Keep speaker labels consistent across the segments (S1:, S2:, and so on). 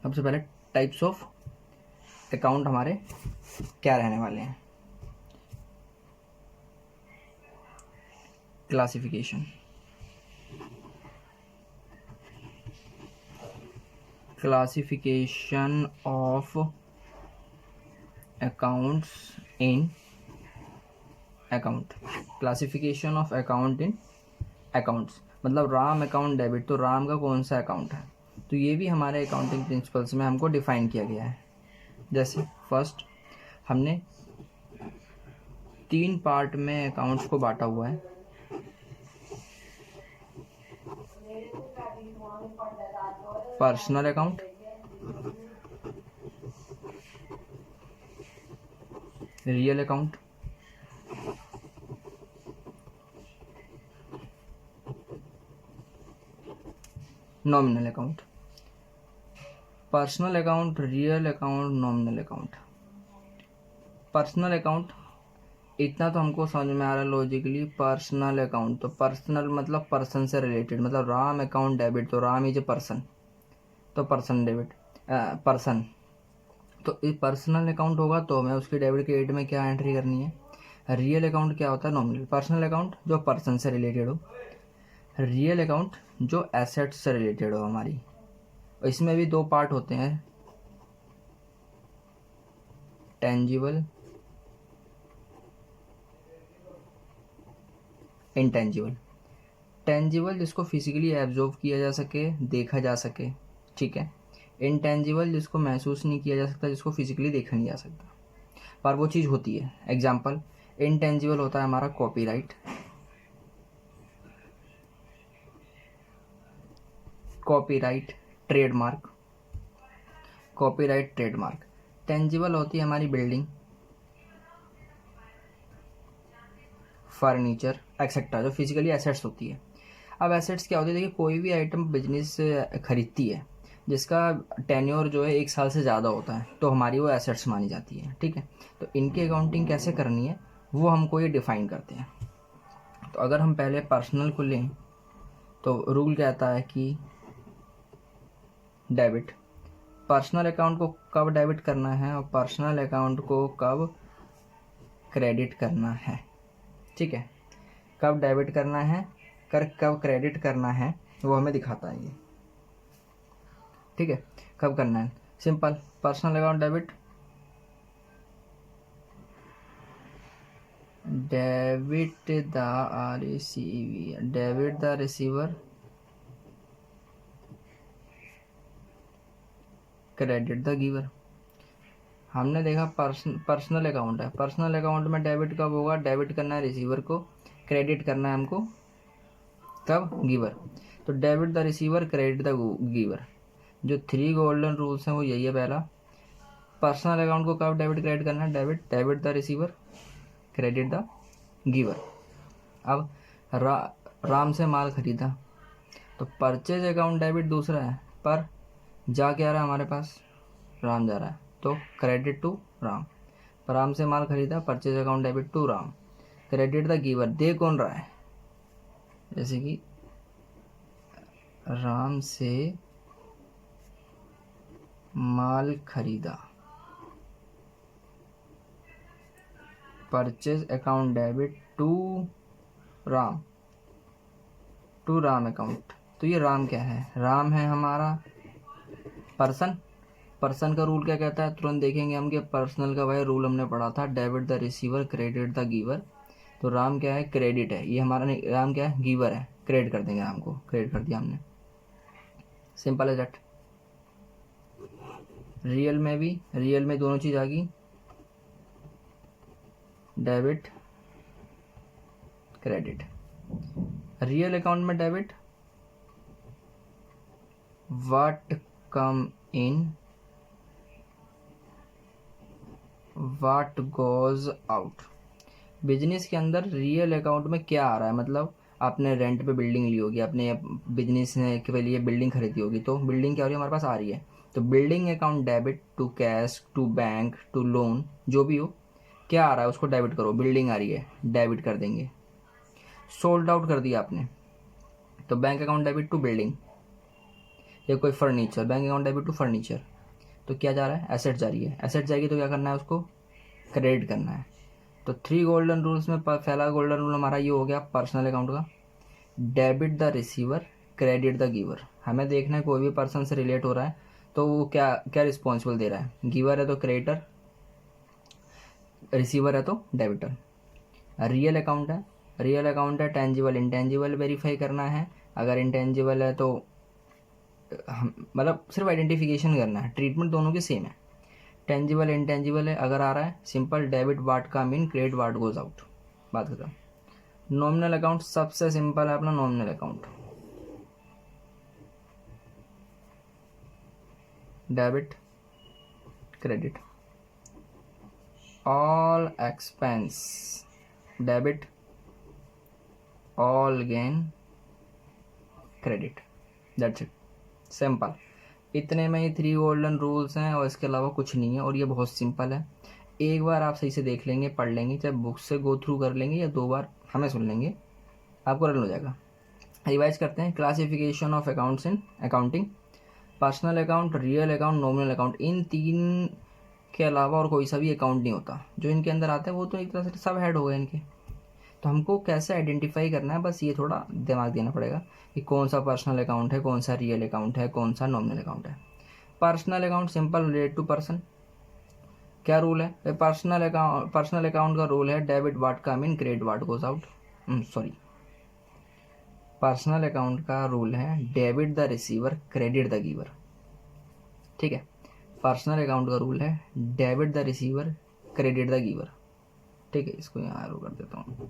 S1: सबसे पहले types of account हमारे क्या रहने वाले हैं। Classification of accounts in account. Classification of account in accounts मतलब राम अकाउंट डेबिट, तो राम का कौन सा अकाउंट है, तो ये भी हमारे अकाउंटिंग प्रिंसिपल्स में हमको डिफाइन किया गया है। जैसे फर्स्ट हमने 3 पार्ट में अकाउंट्स को बांटा हुआ है। Personal account, real account, nominal account. Personal account, real account, nominal account. Personal account इतना तो हमको समझ में आ रहा है लॉजिकली। पर्सनल अकाउंट तो पर्सनल मतलब पर्सन से रिलेटेड, मतलब राम अकाउंट डेबिट, तो राम इज ए पर्सन, तो पर्सन डेबिट पर्सन। तो इस पर्सनल अकाउंट होगा तो हमें उसकी डेबिट क्रेडिट में क्या एंट्री करनी है। रियल अकाउंट क्या होता है, नॉमिनल। पर्सनल अकाउंट जो पर्सन से रिलेटेड हो, रियल अकाउंट जो एसेट्स से रिलेटेड हो हमारी। इसमें भी 2 पार्ट होते हैं, टेंजिबल, इंटेंजिबल। टेंजिबल जिसको फिजिकली एब्जॉर्व किया जा सके, देखा जा सके, ठीक है। इंटेंजिबल जिसको महसूस नहीं किया जा सकता, जिसको फिजिकली देखा नहीं जा सकता, पर वो चीज़ होती है। एग्जाम्पल, इंटेंजिबल होता है हमारा कॉपीराइट, ट्रेडमार्क, ट्रेडमार्क। टेंजिबल होती है हमारी बिल्डिंग, फर्नीचर एक्सेट्रा, जो फिजिकली एसेट्स होती है। अब एसेट्स क्या होती है, देखिए कोई भी आइटम बिजनेस खरीदती है जिसका टेन्योर जो है 1 साल से ज़्यादा होता है, तो हमारी वो एसेट्स मानी जाती है, ठीक है। तो इनकी अकाउंटिंग कैसे करनी है वो हमको ये डिफाइन करते हैं। तो अगर हम पहले पर्सनल को लें तो रूल कहता है कि डेबिट, पर्सनल अकाउंट को कब डेबिट करना है और पर्सनल अकाउंट को कब क्रेडिट करना है, ठीक है। कब डेबिट करना है, कब क्रेडिट करना है वो हमें दिखाता है ये, ठीक है। कब करना है, simple, personal account debit, debit the receiver, credit the giver. हमने देखा पर्सनल अकाउंट है, पर्सनल अकाउंट में डेबिट कब होगा, डेबिट करना है रिसीवर को, क्रेडिट करना है हमको कब, गिवर। तो debit the receiver, credit the giver, जो 3 गोल्डन रूल्स हैं वो यही है। पहला, पर्सनल अकाउंट को कब डेबिट क्रेडिट करना है, debit the receiver, credit the giver. अब राम से माल खरीदा तो परचेज अकाउंट डेबिट दूसरा है, पर जा क्या रहा है हमारे पास, राम जा रहा है, तो क्रेडिट टू राम। राम से माल खरीदा, purchase account debit to Ram, credit the giver. दे कौन रहा है, जैसे कि राम से माल खरीदा, purchase account debit to Ram, to Ram account. तो ये राम क्या है, राम है हमारा पर्सन। पर्सन का रूल क्या कहता है, तुरंत देखेंगे हम कि पर्सनल का भाई रूल हमने पढ़ा था, debit the receiver, credit the giver. तो राम क्या है, क्रेडिट है, ये हमारा नहीं, राम क्या है, गिवर है, क्रेडिट कर देंगे राम को, क्रेडिट कर दिया हमने, सिंपल है दैट। रियल में दोनों चीज आ गई, डेबिट क्रेडिट। रियल अकाउंट में debit, what come in, what goes out. Business के अंदर रियल अकाउंट में क्या आ रहा है, मतलब आपने रेंट पे बिल्डिंग ली होगी, आपने बिजनेस के लिए बिल्डिंग खरीदी होगी, तो बिल्डिंग क्या हो रही है हमारे पास आ रही है, तो building account debit to cash, to bank, to loan, जो भी हो, क्या आ रहा है उसको डेबिट करो, बिल्डिंग आ रही है डेबिट कर देंगे। सोल्ड आउट कर दिया आपने, तो bank account debit to building, या कोई furniture, bank account debit to furniture, तो क्या जा रहा है, एसेट जा रही है, एसेट जाएगी तो क्या करना है, उसको क्रेडिट करना है। तो 3 गोल्डन रूल्स में पहला गोल्डन रूल हमारा ये हो गया पर्सनल अकाउंट का, debit the receiver credit the giver. हमें देखना है कोई भी पर्सन से रिलेट हो रहा है तो वो क्या क्या रिस्पॉन्सिबल दे रहा है, गिवर है तो क्रेडिटर, रिसीवर है तो डेबिटर। रियल अकाउंट है, रियल अकाउंट है टेंजिबल इंटेंजिबल वेरीफाई करना है, अगर इंटेंजिबल है तो मतलब सिर्फ आइडेंटिफिकेशन करना है, ट्रीटमेंट दोनों की सेम है। टेंजिबल इंटेंजिबल है, अगर आ रहा है सिंपल डेबिट वाट का in credit what goes out, बात खत्म। नॉमिनल अकाउंट सबसे सिंपल है अपना nominal account, debit credit, all expense debit, all gain credit, that's it, simple. इतने में ही 3 गोल्डन रूल्स हैं और इसके अलावा कुछ नहीं है, और ये बहुत सिंपल है। एक बार आप सही से देख लेंगे, पढ़ लेंगे, चाहे बुक से गो थ्रू कर लेंगे या 2 बार हमें सुन लेंगे, आपको रन हो जाएगा। रिवाइज करते हैं, classification of accounts in accounting, personal account, real account, nominal account, इन 3 के अलावा और कोई सा भी अकाउंट नहीं होता। जो इनके अंदर आता है वो तो एक तरह से सब हेड हो गए इनके। तो हमको कैसे आइडेंटिफाई करना है, बस ये थोड़ा दिमाग देना पड़ेगा कि कौन सा पर्सनल अकाउंट है, कौन सा रियल अकाउंट है, कौन सा नॉमिनल अकाउंट है। Personal account simple related to person, क्या रूल है, पर्सनल अकाउंट का रूल है डेबिट वाट का in credit what goes out, sorry, personal account का रूल है debit the receiver credit the giver, ठीक है। पर्सनल अकाउंट का रूल है debit the receiver credit the giver, ठीक है। इसको यहाँ एरो कर देता हूँ,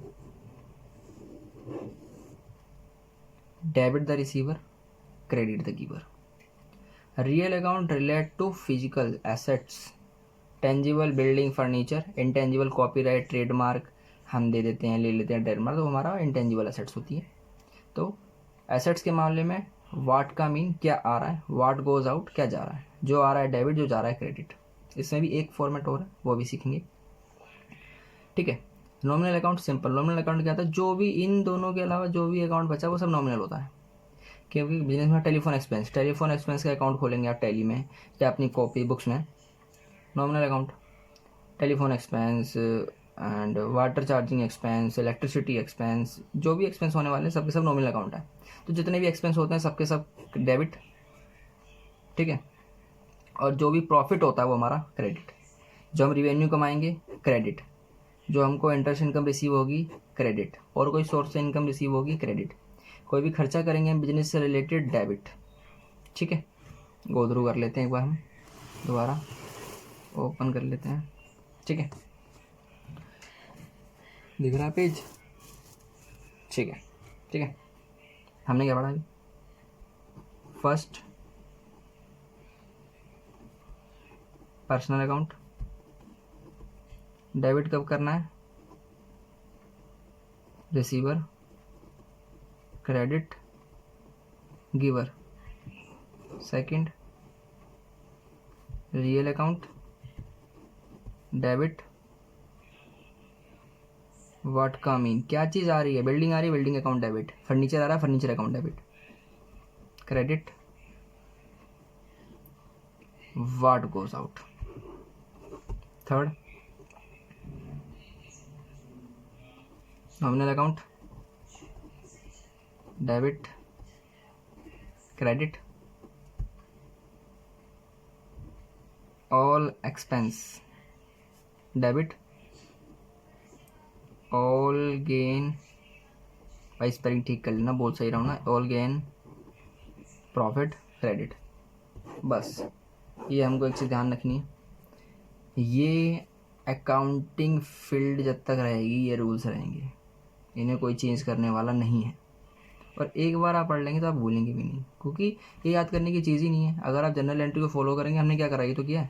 S1: debit the receiver credit the giver. Real account relate to physical assets, tangible building furniture, intangible copyright trademark हम दे देते हैं, ले लेते हैं ट्रेडमार्क, तो हमारा इंटेंजिबल एसेट्स होती है। तो एसेट्स के मामले में वाट का मीन क्या आ रहा है, वाट गोज आउट क्या जा रहा है, जो आ रहा है डेबिट, जो जा रहा है क्रेडिट। इसमें भी एक फॉर्मेट और है वो भी सीखेंगे, ठीक है। Nominal account simple, nominal account क्या था, जो भी इन दोनों के अलावा जो भी अकाउंट बचा वो सब नॉमिनल होता है, क्योंकि बिजनेस में टेलीफोन एक्सपेंस का अकाउंट खोलेंगे आप टैली में या अपनी कॉपी बुक्स में, nominal account, telephone expense and water charging expense, electricity expense, जो भी एक्सपेंस होने वाले हैं सबके सब नॉमिनल अकाउंट है। तो जितने भी एक्सपेंस होते हैं सबके सब डेबिट, ठीक है। और जो भी प्रॉफिट होता है वो हमारा क्रेडिट, जो हम रिवेन्यू कमाएंगे क्रेडिट, जो हमको इंटरेस्ट इनकम रिसीव होगी क्रेडिट, और कोई सोर्स से इनकम रिसीव होगी क्रेडिट, कोई भी खर्चा करेंगे बिजनेस से रिलेटेड डेबिट, ठीक है। गो थ्रू कर लेते हैं एक बार, हम दोबारा ओपन कर लेते हैं, ठीक है। दिख रहा है पेज, ठीक है, ठीक है। हमने क्या पढ़ा अभी, फर्स्ट पर्सनल अकाउंट, डेबिट कब करना है, receiver credit giver. Second real account, debit what का मीन, क्या चीज़ आ रही है, बिल्डिंग आ रही है बिल्डिंग अकाउंट डेबिट, फर्नीचर आ रहा है furniture account debit, credit what goes out. Third nominal account, debit credit all expense, debit all gain, भाई spelling ठीक कर लेना, बोल सही रहा हूँ ना, ऑल गेन प्रॉफिट क्रेडिट। बस ये हमको एक चीज़ ध्यान रखनी है, ये अकाउंटिंग फील्ड जब तक रहेगी ये रूल्स रहेंगे, इन्हें कोई चेंज करने वाला नहीं है। और एक बार आप पढ़ लेंगे तो आप भूलेंगे भी नहीं, क्योंकि ये याद करने की चीज़ ही नहीं है। अगर आप जनरल एंट्री को फॉलो करेंगे, हमने क्या करा, ये तो किया है,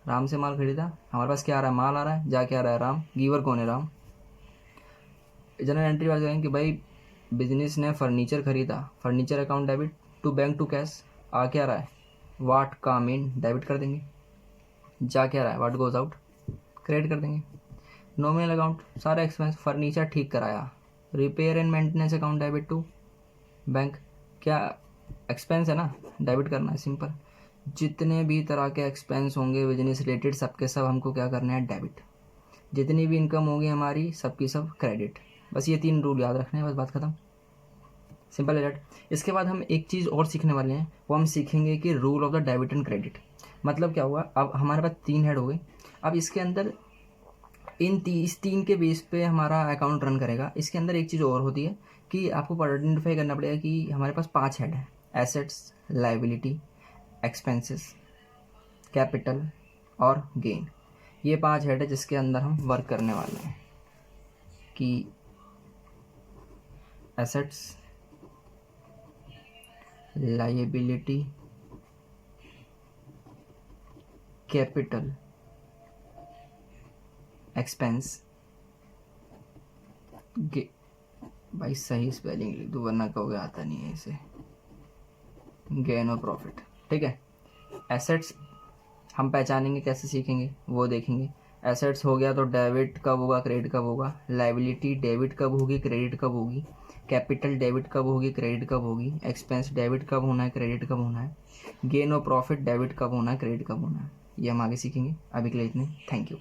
S1: राम से माल खरीदा, हमारे पास क्या आ रहा है, माल आ रहा है, जा क्या आ रहा है, राम, गिवर कौन है, राम। जनरल एंट्री वाले कहेंगे कि भाई बिजनेस ने फर्नीचर खरीदा, furniture account debit to bank to cash, आ क्या रहा है, वाट का मीन डेबिट कर देंगे, जा क्या रहा है, वाट गोज आउट क्रेडिट कर देंगे। नॉमिनल अकाउंट सारे एक्सपेंस, फर्नीचर ठीक कराया, repair and maintenance account debit to bank, क्या एक्सपेंस है ना, डेबिट करना है सिंपल। जितने भी तरह के एक्सपेंस होंगे बिजनेस रिलेटेड सबके सब हमको क्या करना है, डेबिट। जितनी भी इनकम होगी हमारी सबकी सब क्रेडिट। बस ये 3 रूल याद रखने हैं, बस बात खत्म। सिंपल है दैट। इसके बाद हम एक चीज़ और सीखने वाले हैं, वो हम सीखेंगे कि rule of the debit and credit. मतलब क्या हुआ, अब हमारे पास 3 हेड हो गए। अब इसके अंदर इस 3 के बेस पे हमारा अकाउंट रन करेगा। इसके अंदर एक चीज़ और होती है कि आपको आइडेंटिफाई करना पड़ेगा कि हमारे पास 5 हेड है, एसेट्स, लाइबिलिटी, एक्सपेंसेस, कैपिटल और गेन। ये 5 हेड है जिसके अंदर हम वर्क करने वाले हैं कि एसेट्स, लाइबिलिटी, कैपिटल, एक्सपेंस, भाई सही स्पेलिंग लिख दो वरना कहोगे आता नहीं है इसे, गेन और प्रॉफिट। ठीक है। एसेट्स हम पहचानेंगे, कैसे सीखेंगे वो देखेंगे। एसेट्स हो गया तो डेबिट कब होगा, क्रेडिट कब होगा। लाइबिलिटी डेबिट कब होगी, क्रेडिट कब होगी। कैपिटल डेबिट कब होगी, क्रेडिट कब होगी। एक्सपेंस डेबिट कब होना है, क्रेडिट कब होना है। गेन और प्रॉफिट डेबिट कब होना है, क्रेडिट कब होना है। ये हम आगे सीखेंगे। अभी के लिए इतने, थैंक यू।